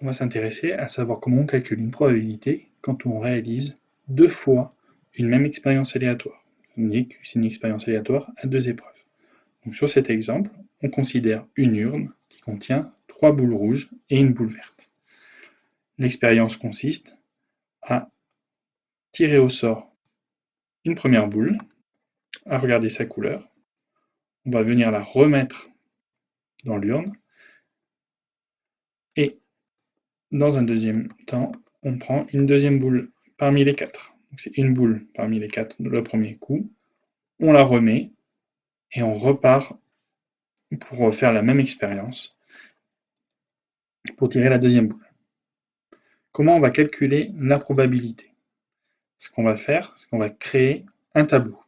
on va s'intéresser à savoir comment on calcule une probabilité quand on réalise 2 fois une même expérience aléatoire. On dit que c'est une expérience aléatoire à 2 épreuves. Donc sur cet exemple, on considère une urne qui contient 3 boules rouges et une boule verte. L'expérience consiste à tirer au sort une première boule, à regarder sa couleur. On va venir la remettre dans l'urne et dans un deuxième temps, on prend une deuxième boule parmi les 4. C'est une boule parmi les 4 le premier coup, on la remet et on repart pour refaire la même expérience pour tirer la deuxième boule. Comment on va calculer la probabilité? Ce qu'on va faire, c'est qu'on va créer un tableau.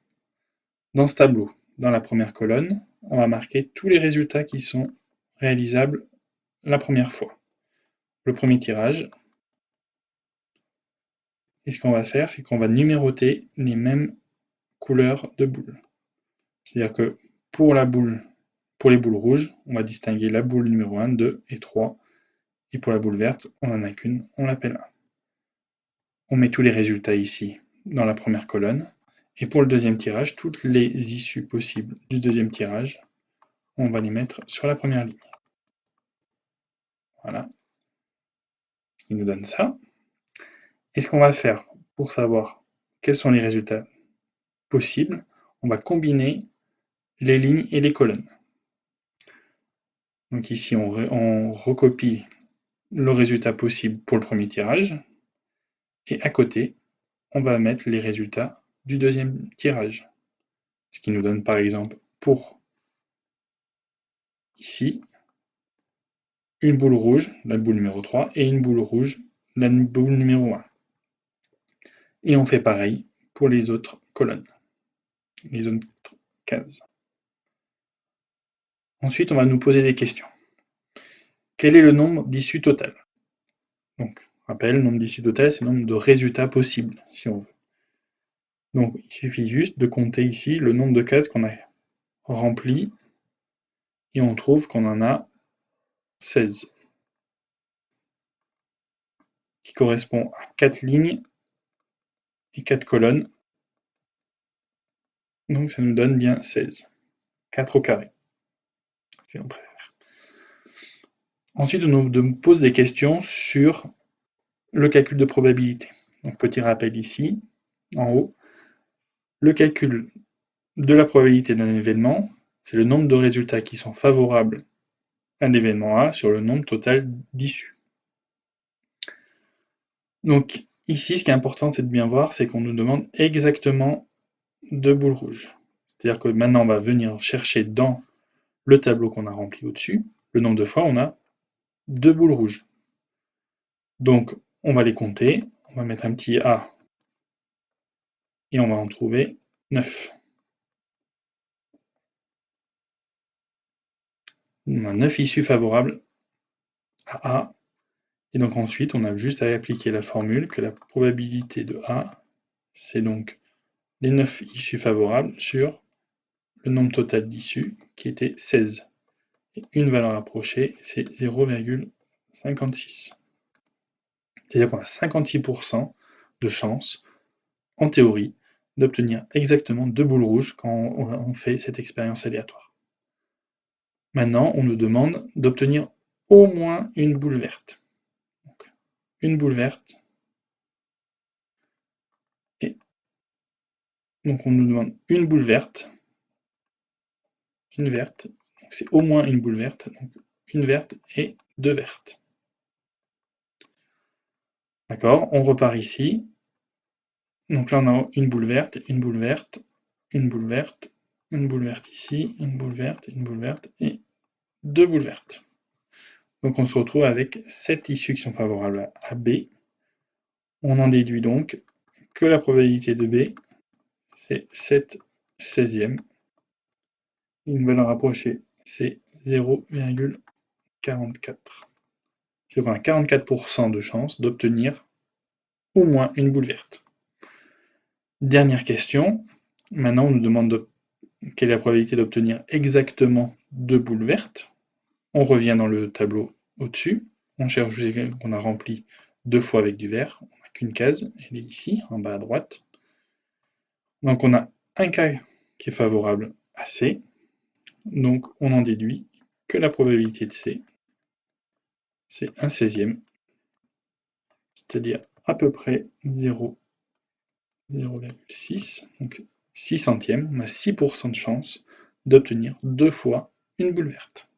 Dans ce tableau, dans la première colonne, on va marquer tous les résultats qui sont réalisables la première fois. Le premier tirage. Et ce qu'on va faire, c'est qu'on va numéroter les mêmes couleurs de boules. C'est-à-dire que pour les boules rouges, on va distinguer la boule numéro 1, 2 et 3. Et pour la boule verte, on n'en a qu'une, on l'appelle 1. On met tous les résultats ici, dans la première colonne. Et pour le deuxième tirage, toutes les issues possibles du deuxième tirage, on va les mettre sur la première ligne. Voilà. Ce qui nous donne ça. Et ce qu'on va faire pour savoir quels sont les résultats possibles, on va combiner les lignes et les colonnes. Donc ici, on recopie le résultat possible pour le premier tirage. Et à côté, on va mettre les résultats du deuxième tirage. Ce qui nous donne par exemple pour ici une boule rouge, la boule numéro 3, et une boule rouge, la boule numéro 1. Et on fait pareil pour les autres colonnes, les autres cases. Ensuite, on va nous poser des questions. Quel est le nombre d'issues totales? Donc, rappel, le nombre d'issues totales, c'est le nombre de résultats possibles, si on veut. Donc, il suffit juste de compter ici le nombre de cases qu'on a remplies, et on trouve qu'on en a 16, qui correspond à 4 lignes et 4 colonnes. Donc ça nous donne bien 16. 4 au carré, si on préfère. Ensuite, on nous pose des questions sur le calcul de probabilité. Donc petit rappel ici, en haut. Le calcul de la probabilité d'un événement, c'est le nombre de résultats qui sont favorables à l'événement A sur le nombre total d'issues. Donc ici, ce qui est important, c'est de bien voir, c'est qu'on nous demande exactement 2 boules rouges. C'est-à-dire que maintenant, on va venir chercher dans le tableau qu'on a rempli au-dessus, le nombre de fois on a 2 boules rouges. Donc, on va les compter, on va mettre un petit A, et on va en trouver 9. On a 9 issues favorables à A, et donc ensuite, on a juste à appliquer la formule que la probabilité de A, c'est donc les 9 issues favorables sur le nombre total d'issues, qui était 16. Et une valeur approchée, c'est 0,56. C'est-à-dire qu'on a 56% de chance, en théorie, d'obtenir exactement 2 boules rouges quand on fait cette expérience aléatoire. Maintenant, on nous demande d'obtenir au moins une boule verte. Donc, une boule verte. Et donc on nous demande une boule verte. Une verte. Donc c'est au moins une boule verte. Donc une verte et 2 vertes. D'accord, on repart ici. Donc là on a une boule verte, une boule verte, une boule verte, une boule verte ici, une boule verte et 2 boules vertes. Donc on se retrouve avec 7 issues qui sont favorables à B. On en déduit donc que la probabilité de B, c'est 7/16. Une valeur rapprochée, c'est 0,44. C'est qu'on a 44% de chance d'obtenir au moins une boule verte. Dernière question. Maintenant, on nous demande quelle est la probabilité d'obtenir exactement 2 boules vertes. On revient dans le tableau au-dessus. on cherche qu'on a rempli 2 fois avec du vert, on n'a qu'une case, elle est ici, en bas à droite. Donc on a un cas qui est favorable à C, donc on en déduit que la probabilité de C, c'est 1/16e, c'est-à-dire à peu près 0,6, donc 6 centièmes, on a 6% de chance d'obtenir 2 fois une boule verte.